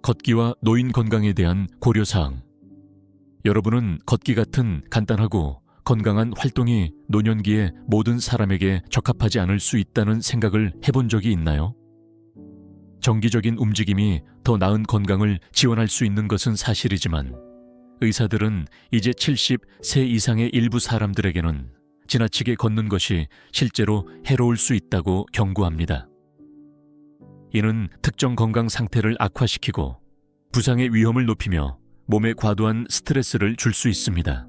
걷기와 노인 건강에 대한 고려사항. 여러분은 걷기 같은 간단하고 건강한 활동이 노년기에 모든 사람에게 적합하지 않을 수 있다는 생각을 해본 적이 있나요? 정기적인 움직임이 더 나은 건강을 지원할 수 있는 것은 사실이지만 의사들은 이제 70세 이상의 일부 사람들에게는 지나치게 걷는 것이 실제로 해로울 수 있다고 경고합니다. 이는 특정 건강 상태를 악화시키고 부상의 위험을 높이며 몸에 과도한 스트레스를 줄 수 있습니다.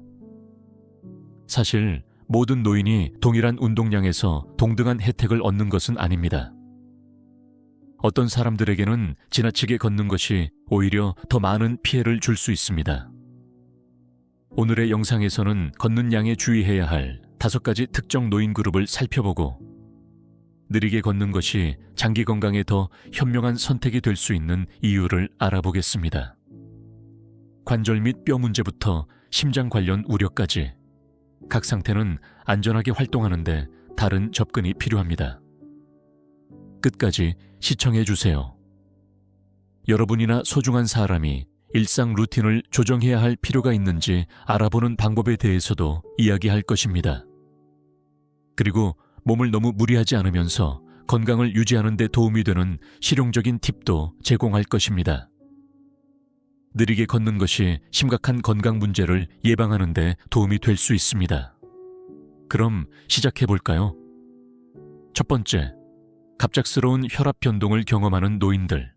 사실 모든 노인이 동일한 운동량에서 동등한 혜택을 얻는 것은 아닙니다. 어떤 사람들에게는 지나치게 걷는 것이 오히려 더 많은 피해를 줄 수 있습니다. 오늘의 영상에서는 걷는 양에 주의해야 할 5가지 특정 노인 그룹을 살펴보고 느리게 걷는 것이 장기 건강에 더 현명한 선택이 될 수 있는 이유를 알아보겠습니다. 관절 및 뼈 문제부터 심장 관련 우려까지 각 상태는 안전하게 활동하는데 다른 접근이 필요합니다. 끝까지 시청해 주세요. 여러분이나 소중한 사람이 일상 루틴을 조정해야 할 필요가 있는지 알아보는 방법에 대해서도 이야기할 것입니다. 그리고 몸을 너무 무리하지 않으면서 건강을 유지하는 데 도움이 되는 실용적인 팁도 제공할 것입니다. 느리게 걷는 것이 심각한 건강 문제를 예방하는 데 도움이 될 수 있습니다. 그럼 시작해 볼까요? 첫 번째, 갑작스러운 혈압 변동을 경험하는 노인들.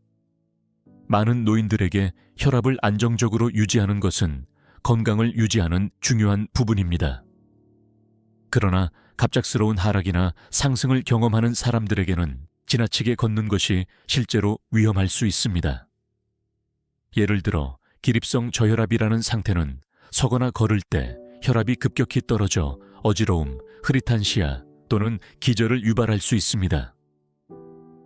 많은 노인들에게 혈압을 안정적으로 유지하는 것은 건강을 유지하는 중요한 부분입니다. 그러나 갑작스러운 하락이나 상승을 경험하는 사람들에게는 지나치게 걷는 것이 실제로 위험할 수 있습니다. 예를 들어 기립성 저혈압이라는 상태는 서거나 걸을 때 혈압이 급격히 떨어져 어지러움, 흐릿한 시야 또는 기절을 유발할 수 있습니다.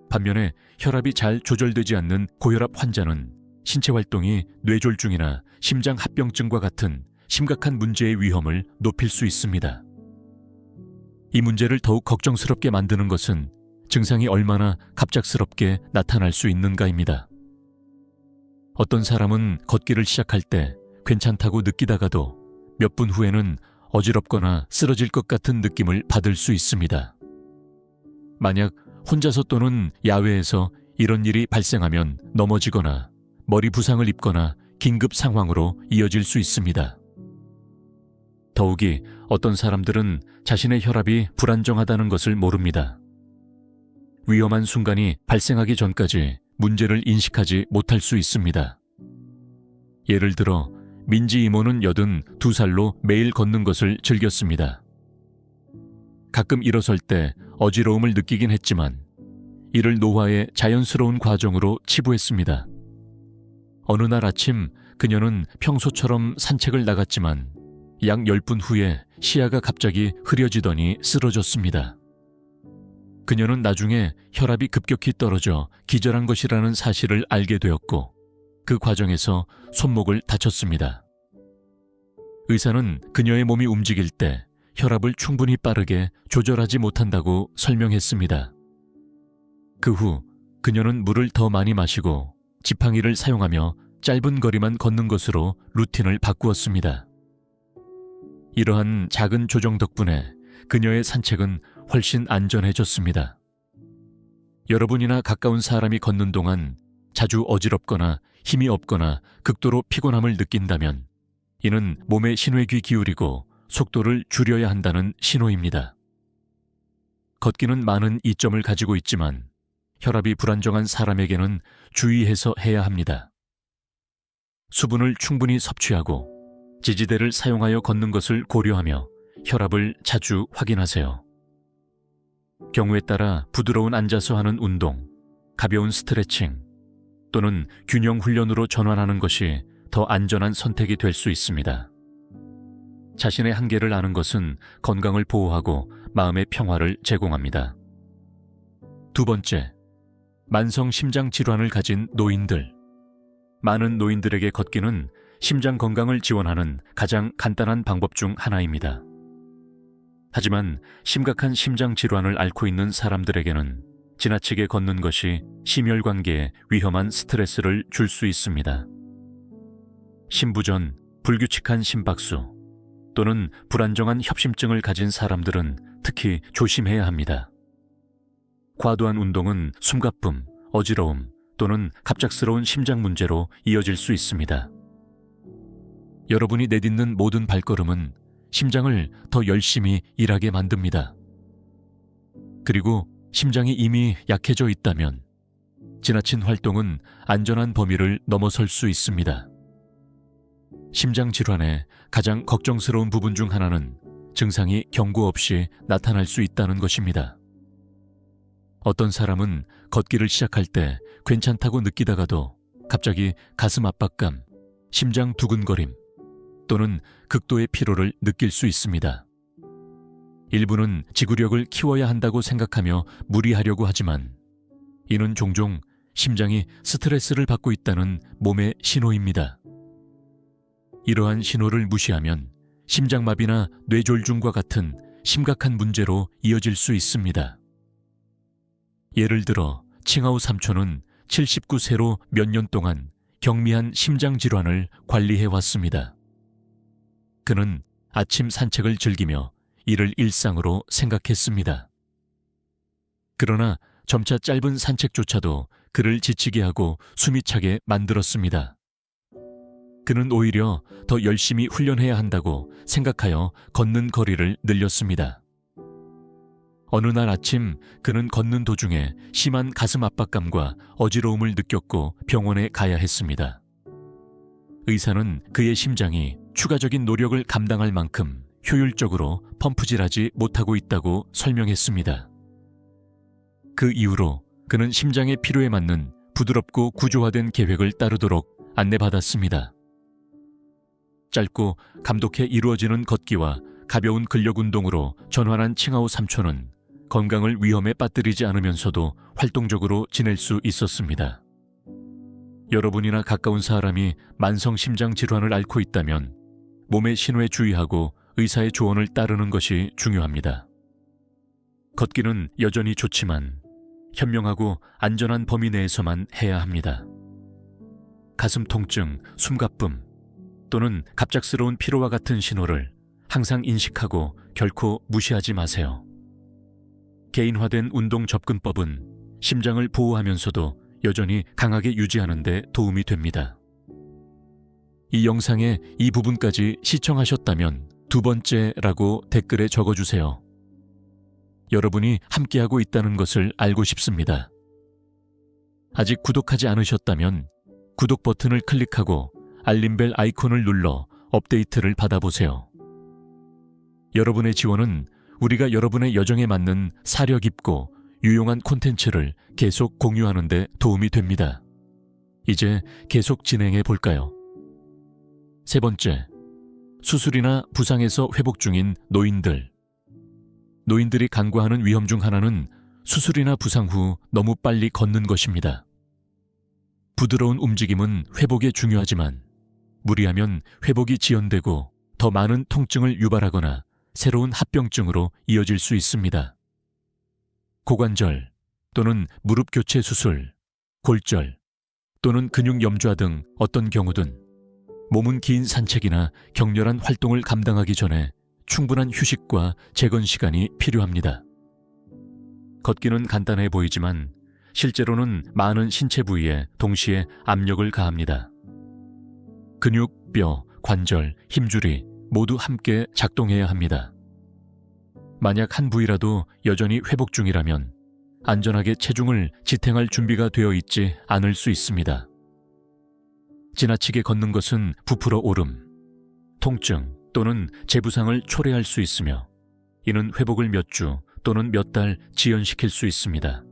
반면에 혈압이 잘 조절되지 않는 고혈압 환자는 신체 활동이 뇌졸중이나 심장합병증과 같은 심각한 문제의 위험을 높일 수 있습니다. 이 문제를 더욱 걱정스럽게 만드는 것은 증상이 얼마나 갑작스럽게 나타날 수 있는가입니다. 어떤 사람은 걷기를 시작할 때 괜찮다고 느끼다가도 몇 분 후에는 어지럽거나 쓰러질 것 같은 느낌을 받을 수 있습니다. 만약 혼자서 또는 야외에서 이런 일이 발생하면 넘어지거나 머리 부상을 입거나 긴급 상황으로 이어질 수 있습니다. 더욱이 어떤 사람들은 자신의 혈압이 불안정하다는 것을 모릅니다. 위험한 순간이 발생하기 전까지 문제를 인식하지 못할 수 있습니다. 예를 들어 민지 이모는 82살로 매일 걷는 것을 즐겼습니다. 가끔 일어설 때 어지러움을 느끼긴 했지만 이를 노화의 자연스러운 과정으로 치부했습니다. 어느 날 아침 그녀는 평소처럼 산책을 나갔지만 약 10분 후에 시야가 갑자기 흐려지더니 쓰러졌습니다. 그녀는 나중에 혈압이 급격히 떨어져 기절한 것이라는 사실을 알게 되었고 그 과정에서 손목을 다쳤습니다. 의사는 그녀의 몸이 움직일 때 혈압을 충분히 빠르게 조절하지 못한다고 설명했습니다. 그 후 그녀는 물을 더 많이 마시고 지팡이를 사용하며 짧은 거리만 걷는 것으로 루틴을 바꾸었습니다. 이러한 작은 조정 덕분에 그녀의 산책은 훨씬 안전해졌습니다. 여러분이나 가까운 사람이 걷는 동안 자주 어지럽거나 힘이 없거나 극도로 피곤함을 느낀다면 이는 몸의 신호에 귀 기울이고 속도를 줄여야 한다는 신호입니다. 걷기는 많은 이점을 가지고 있지만 혈압이 불안정한 사람에게는 주의해서 해야 합니다. 수분을 충분히 섭취하고 지지대를 사용하여 걷는 것을 고려하며 혈압을 자주 확인하세요. 경우에 따라 부드러운 앉아서 하는 운동, 가벼운 스트레칭 또는 균형 훈련으로 전환하는 것이 더 안전한 선택이 될 수 있습니다. 자신의 한계를 아는 것은 건강을 보호하고 마음의 평화를 제공합니다. 두 번째, 만성 심장 질환을 가진 노인들. 많은 노인들에게 걷기는 심장 건강을 지원하는 가장 간단한 방법 중 하나입니다. 하지만 심각한 심장 질환을 앓고 있는 사람들에게는 지나치게 걷는 것이 심혈관계에 위험한 스트레스를 줄 수 있습니다. 심부전, 불규칙한 심박수 또는 불안정한 협심증을 가진 사람들은 특히 조심해야 합니다. 과도한 운동은 숨가쁨, 어지러움 또는 갑작스러운 심장 문제로 이어질 수 있습니다. 여러분이 내딛는 모든 발걸음은 심장을 더 열심히 일하게 만듭니다. 그리고 심장이 이미 약해져 있다면 지나친 활동은 안전한 범위를 넘어설 수 있습니다. 심장 질환의 가장 걱정스러운 부분 중 하나는 증상이 경고 없이 나타날 수 있다는 것입니다. 어떤 사람은 걷기를 시작할 때 괜찮다고 느끼다가도 갑자기 가슴 압박감, 심장 두근거림 또는 극도의 피로를 느낄 수 있습니다. 일부는 지구력을 키워야 한다고 생각하며 무리하려고 하지만 이는 종종 심장이 스트레스를 받고 있다는 몸의 신호입니다. 이러한 신호를 무시하면 심장마비나 뇌졸중과 같은 심각한 문제로 이어질 수 있습니다. 예를 들어 칭하오 삼촌은 79세로 몇 년 동안 경미한 심장 질환을 관리해 왔습니다. 그는 아침 산책을 즐기며 이를 일상으로 생각했습니다. 그러나 점차 짧은 산책조차도 그를 지치게 하고 숨이 차게 만들었습니다. 그는 오히려 더 열심히 훈련해야 한다고 생각하여 걷는 거리를 늘렸습니다. 어느 날 아침 그는 걷는 도중에 심한 가슴 압박감과 어지러움을 느꼈고 병원에 가야 했습니다. 의사는 그의 심장이 추가적인 노력을 감당할 만큼 효율적으로 펌프질하지 못하고 있다고 설명했습니다. 그 이후로 그는 심장의 필요에 맞는 부드럽고 구조화된 계획을 따르도록 안내받았습니다. 짧고 감독해 이루어지는 걷기와 가벼운 근력 운동으로 전환한 칭하오 삼촌은 건강을 위험에 빠뜨리지 않으면서도 활동적으로 지낼 수 있었습니다. 여러분이나 가까운 사람이 만성 심장 질환을 앓고 있다면 몸의 신호에 주의하고 의사의 조언을 따르는 것이 중요합니다. 걷기는 여전히 좋지만 현명하고 안전한 범위 내에서만 해야 합니다. 가슴 통증, 숨가쁨 또는 갑작스러운 피로와 같은 신호를 항상 인식하고 결코 무시하지 마세요. 개인화된 운동 접근법은 심장을 보호하면서도 여전히 강하게 유지하는 데 도움이 됩니다. 이 영상의 이 부분까지 시청하셨다면 2번째라고 댓글에 적어주세요. 여러분이 함께하고 있다는 것을 알고 싶습니다. 아직 구독하지 않으셨다면 구독 버튼을 클릭하고 알림벨 아이콘을 눌러 업데이트를 받아보세요. 여러분의 지원은 우리가 여러분의 여정에 맞는 사려 깊고 유용한 콘텐츠를 계속 공유하는 데 도움이 됩니다. 이제 계속 진행해 볼까요? 3번째, 수술이나 부상에서 회복 중인 노인들. 노인들이 간과하는 위험 중 하나는 수술이나 부상 후 너무 빨리 걷는 것입니다. 부드러운 움직임은 회복에 중요하지만 무리하면 회복이 지연되고 더 많은 통증을 유발하거나 새로운 합병증으로 이어질 수 있습니다. 고관절 또는 무릎 교체 수술, 골절 또는 근육 염좌 등 어떤 경우든 몸은 긴 산책이나 격렬한 활동을 감당하기 전에 충분한 휴식과 재건 시간이 필요합니다. 걷기는 간단해 보이지만 실제로는 많은 신체 부위에 동시에 압력을 가합니다. 근육, 뼈, 관절, 힘줄이 모두 함께 작동해야 합니다. 만약 한 부위라도 여전히 회복 중이라면 안전하게 체중을 지탱할 준비가 되어 있지 않을 수 있습니다. 지나치게 걷는 것은 부풀어 오름, 통증 또는 재부상을 초래할 수 있으며 이는 회복을 몇 주 또는 몇 달 지연시킬 수 있습니다.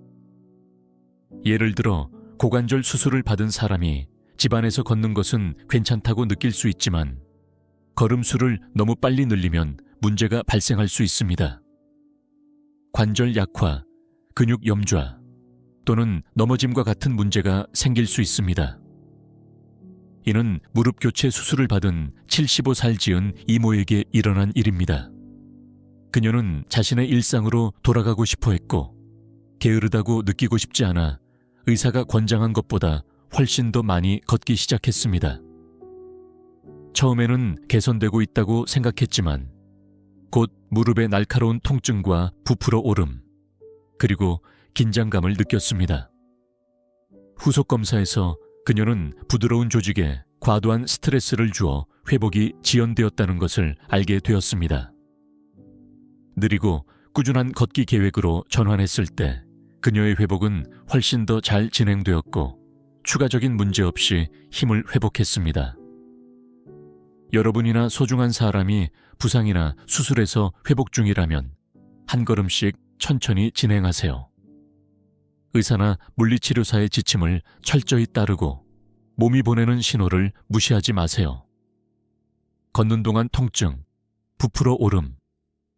예를 들어 고관절 수술을 받은 사람이 집안에서 걷는 것은 괜찮다고 느낄 수 있지만 걸음수를 너무 빨리 늘리면 문제가 발생할 수 있습니다. 관절 약화, 근육 염좌 또는 넘어짐과 같은 문제가 생길 수 있습니다. 이는 무릎 교체 수술을 받은 75살 지은 이모에게 일어난 일입니다. 그녀는 자신의 일상으로 돌아가고 싶어 했고 게으르다고 느끼고 싶지 않아 의사가 권장한 것보다 훨씬 더 많이 걷기 시작했습니다. 처음에는 개선되고 있다고 생각했지만 곧 무릎의 날카로운 통증과 부풀어 오름, 그리고 긴장감을 느꼈습니다. 후속 검사에서 그녀는 부드러운 조직에 과도한 스트레스를 주어 회복이 지연되었다는 것을 알게 되었습니다. 느리고 꾸준한 걷기 계획으로 전환했을 때 그녀의 회복은 훨씬 더 잘 진행되었고 추가적인 문제 없이 힘을 회복했습니다. 여러분이나 소중한 사람이 부상이나 수술에서 회복 중이라면 한 걸음씩 천천히 진행하세요. 의사나 물리치료사의 지침을 철저히 따르고 몸이 보내는 신호를 무시하지 마세요. 걷는 동안 통증, 부풀어 오름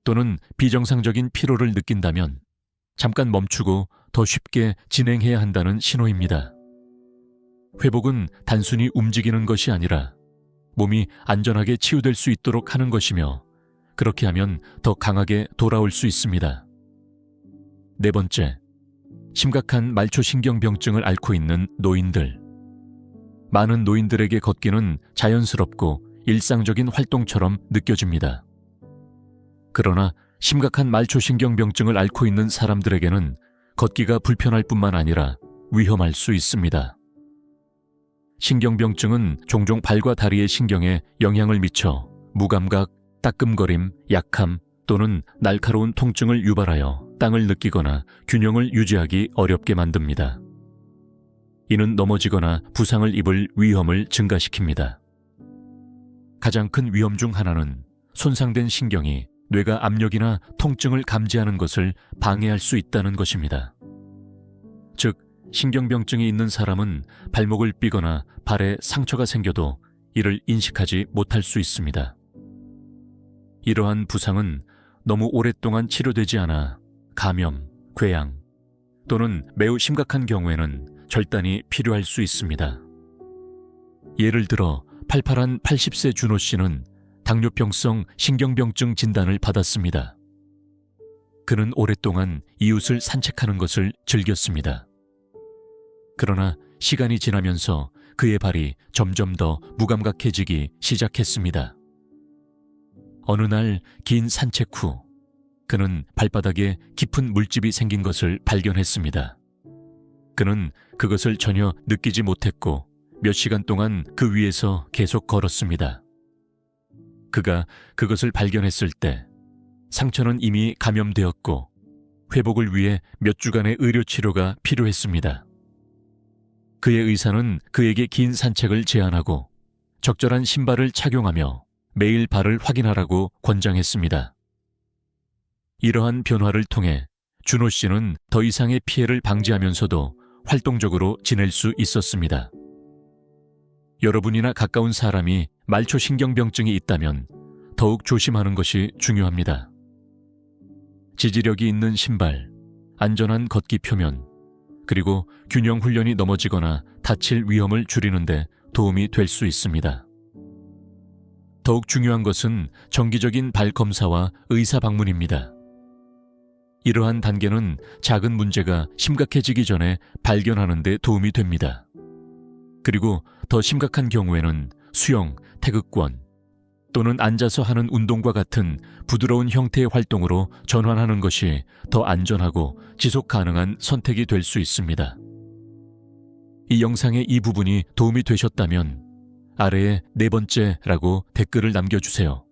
또는 비정상적인 피로를 느낀다면 잠깐 멈추고 더 쉽게 진행해야 한다는 신호입니다. 회복은 단순히 움직이는 것이 아니라 몸이 안전하게 치유될 수 있도록 하는 것이며 그렇게 하면 더 강하게 돌아올 수 있습니다. 네 번째, 심각한 말초신경병증을 앓고 있는 노인들. 많은 노인들에게 걷기는 자연스럽고 일상적인 활동처럼 느껴집니다. 그러나 심각한 말초신경병증을 앓고 있는 사람들에게는 걷기가 불편할 뿐만 아니라 위험할 수 있습니다. 신경병증은 종종 발과 다리의 신경에 영향을 미쳐 무감각, 따끔거림, 약함 또는 날카로운 통증을 유발하여 땅을 느끼거나 균형을 유지하기 어렵게 만듭니다. 이는 넘어지거나 부상을 입을 위험을 증가시킵니다. 가장 큰 위험 중 하나는 손상된 신경이 뇌가 압력이나 통증을 감지하는 것을 방해할 수 있다는 것입니다. 즉, 신경병증이 있는 사람은 발목을 삐거나 발에 상처가 생겨도 이를 인식하지 못할 수 있습니다. 이러한 부상은 너무 오랫동안 치료되지 않아 감염, 궤양 또는 매우 심각한 경우에는 절단이 필요할 수 있습니다. 예를 들어 팔팔한 80세 준호 씨는 당뇨병성 신경병증 진단을 받았습니다. 그는 오랫동안 이웃을 산책하는 것을 즐겼습니다. 그러나 시간이 지나면서 그의 발이 점점 더 무감각해지기 시작했습니다. 어느 날 긴 산책 후 그는 발바닥에 깊은 물집이 생긴 것을 발견했습니다. 그는 그것을 전혀 느끼지 못했고 몇 시간 동안 그 위에서 계속 걸었습니다. 그가 그것을 발견했을 때 상처는 이미 감염되었고 회복을 위해 몇 주간의 의료치료가 필요했습니다. 그의 의사는 그에게 긴 산책을 제안하고 적절한 신발을 착용하며 매일 발을 확인하라고 권장했습니다. 이러한 변화를 통해 준호 씨는 더 이상의 피해를 방지하면서도 활동적으로 지낼 수 있었습니다. 여러분이나 가까운 사람이 말초신경병증이 있다면 더욱 조심하는 것이 중요합니다. 지지력이 있는 신발, 안전한 걷기 표면, 그리고 균형 훈련이 넘어지거나 다칠 위험을 줄이는 데 도움이 될 수 있습니다. 더욱 중요한 것은 정기적인 발 검사와 의사 방문입니다. 이러한 단계는 작은 문제가 심각해지기 전에 발견하는 데 도움이 됩니다. 그리고 더 심각한 경우에는 수영, 태극권 또는 앉아서 하는 운동과 같은 부드러운 형태의 활동으로 전환하는 것이 더 안전하고 지속 가능한 선택이 될 수 있습니다. 이 영상의 이 부분이 도움이 되셨다면 아래에 네 번째라고 댓글을 남겨주세요.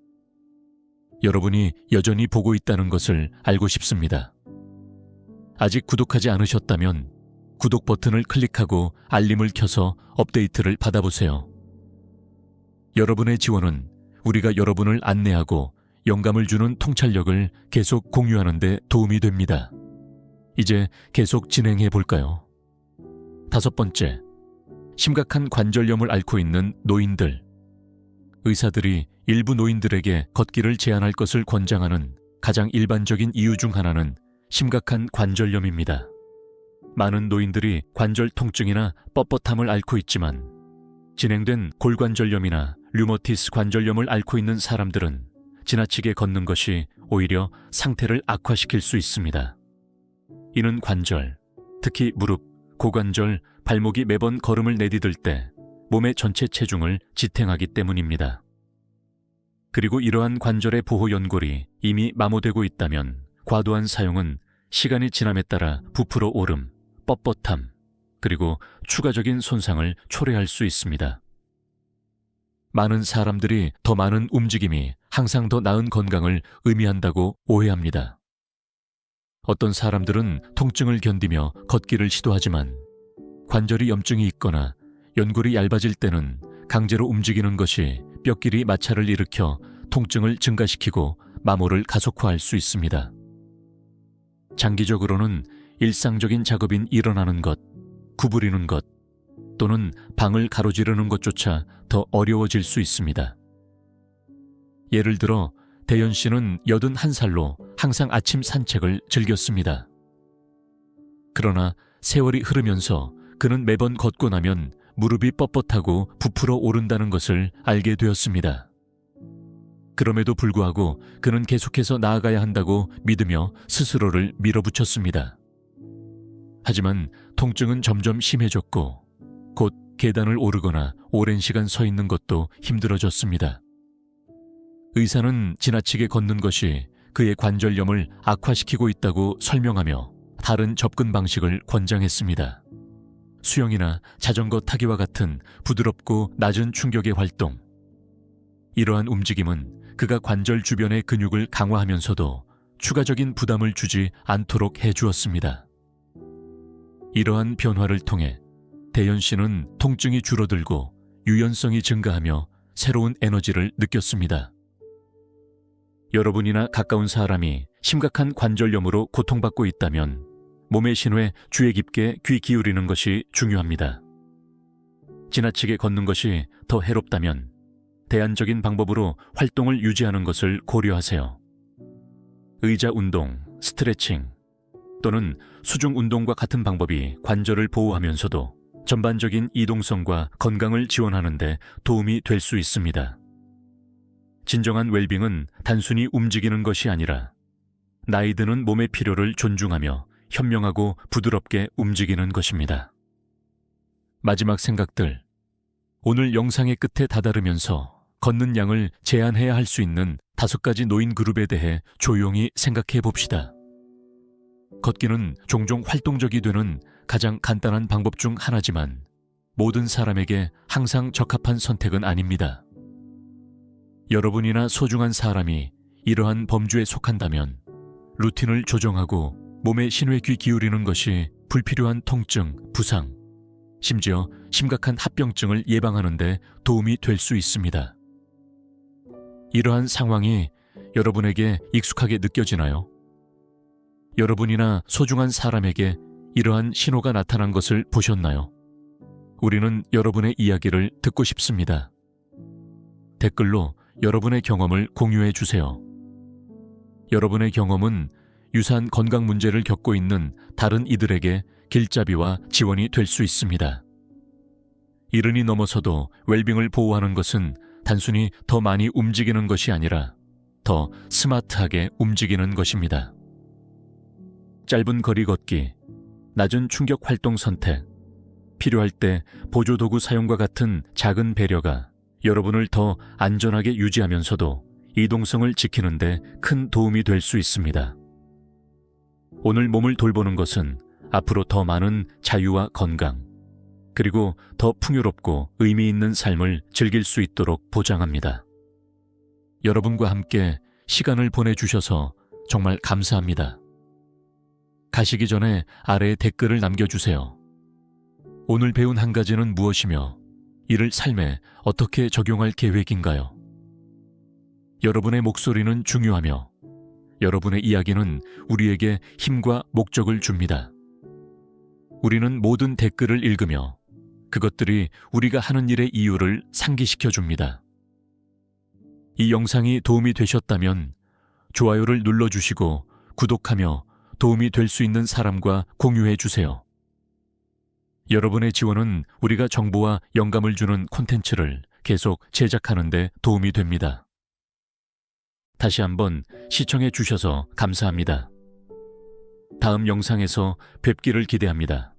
여러분이 여전히 보고 있다는 것을 알고 싶습니다. 아직 구독하지 않으셨다면 구독 버튼을 클릭하고 알림을 켜서 업데이트를 받아보세요. 여러분의 지원은 우리가 여러분을 안내하고 영감을 주는 통찰력을 계속 공유하는 데 도움이 됩니다. 이제 계속 진행해 볼까요? 다섯 번째, 심각한 관절염을 앓고 있는 노인들. 의사들이 일부 노인들에게 걷기를 제한할 것을 권장하는 가장 일반적인 이유 중 하나는 심각한 관절염입니다. 많은 노인들이 관절 통증이나 뻣뻣함을 앓고 있지만 진행된 골관절염이나 류머티스 관절염을 앓고 있는 사람들은 지나치게 걷는 것이 오히려 상태를 악화시킬 수 있습니다. 이는 관절, 특히 무릎, 고관절, 발목이 매번 걸음을 내디딜 때 몸의 전체 체중을 지탱하기 때문입니다. 그리고 이러한 관절의 보호 연골이 이미 마모되고 있다면 과도한 사용은 시간이 지남에 따라 부풀어 오름, 뻣뻣함, 그리고 추가적인 손상을 초래할 수 있습니다. 많은 사람들이 더 많은 움직임이 항상 더 나은 건강을 의미한다고 오해합니다. 어떤 사람들은 통증을 견디며 걷기를 시도하지만 관절이 염증이 있거나 연골이 얇아질 때는 강제로 움직이는 것이 뼈끼리 마찰을 일으켜 통증을 증가시키고 마모를 가속화할 수 있습니다. 장기적으로는 일상적인 작업인 일어나는 것, 구부리는 것, 또는 방을 가로지르는 것조차 더 어려워질 수 있습니다. 예를 들어 대연 씨는 81살로 항상 아침 산책을 즐겼습니다. 그러나 세월이 흐르면서 그는 매번 걷고 나면 무릎이 뻣뻣하고 부풀어 오른다는 것을 알게 되었습니다. 그럼에도 불구하고 그는 계속해서 나아가야 한다고 믿으며 스스로를 밀어붙였습니다. 하지만 통증은 점점 심해졌고 곧 계단을 오르거나 오랜 시간 서 있는 것도 힘들어졌습니다. 의사는 지나치게 걷는 것이 그의 관절염을 악화시키고 있다고 설명하며 다른 접근 방식을 권장했습니다. 수영이나 자전거 타기와 같은 부드럽고 낮은 충격의 활동. 이러한 움직임은 그가 관절 주변의 근육을 강화하면서도 추가적인 부담을 주지 않도록 해주었습니다. 이러한 변화를 통해 대연 씨는 통증이 줄어들고 유연성이 증가하며 새로운 에너지를 느꼈습니다. 여러분이나 가까운 사람이 심각한 관절염으로 고통받고 있다면 몸의 신호에 주의 깊게 귀 기울이는 것이 중요합니다. 지나치게 걷는 것이 더 해롭다면 대안적인 방법으로 활동을 유지하는 것을 고려하세요. 의자 운동, 스트레칭 또는 수중 운동과 같은 방법이 관절을 보호하면서도 전반적인 이동성과 건강을 지원하는 데 도움이 될 수 있습니다. 진정한 웰빙은 단순히 움직이는 것이 아니라 나이 드는 몸의 필요를 존중하며 현명하고 부드럽게 움직이는 것입니다. 마지막 생각들. 오늘 영상의 끝에 다다르면서 걷는 양을 제한해야 할 수 있는 5가지 노인 그룹에 대해 조용히 생각해 봅시다. 걷기는 종종 활동적이 되는 가장 간단한 방법 중 하나지만 모든 사람에게 항상 적합한 선택은 아닙니다. 여러분이나 소중한 사람이 이러한 범주에 속한다면 루틴을 조정하고 몸의 신호에 귀 기울이는 것이 불필요한 통증, 부상, 심지어 심각한 합병증을 예방하는 데 도움이 될 수 있습니다. 이러한 상황이 여러분에게 익숙하게 느껴지나요? 여러분이나 소중한 사람에게 이러한 신호가 나타난 것을 보셨나요? 우리는 여러분의 이야기를 듣고 싶습니다. 댓글로 여러분의 경험을 공유해 주세요. 여러분의 경험은 유사한 건강 문제를 겪고 있는 다른 이들에게 길잡이와 지원이 될 수 있습니다. 이른이 넘어서도 웰빙을 보호하는 것은 단순히 더 많이 움직이는 것이 아니라 더 스마트하게 움직이는 것입니다. 짧은 거리 걷기, 낮은 충격 활동 선택, 필요할 때 보조도구 사용과 같은 작은 배려가 여러분을 더 안전하게 유지하면서도 이동성을 지키는 데 큰 도움이 될 수 있습니다. 오늘 몸을 돌보는 것은 앞으로 더 많은 자유와 건강, 그리고 더 풍요롭고 의미 있는 삶을 즐길 수 있도록 보장합니다. 여러분과 함께 시간을 보내주셔서 정말 감사합니다. 가시기 전에 아래에 댓글을 남겨주세요. 오늘 배운 한 가지는 무엇이며 이를 삶에 어떻게 적용할 계획인가요? 여러분의 목소리는 중요하며 여러분의 이야기는 우리에게 힘과 목적을 줍니다. 우리는 모든 댓글을 읽으며 그것들이 우리가 하는 일의 이유를 상기시켜 줍니다. 이 영상이 도움이 되셨다면 좋아요를 눌러주시고 구독하며 도움이 될 수 있는 사람과 공유해 주세요. 여러분의 지원은 우리가 정보와 영감을 주는 콘텐츠를 계속 제작하는 데 도움이 됩니다. 다시 한번 시청해 주셔서 감사합니다. 다음 영상에서 뵙기를 기대합니다.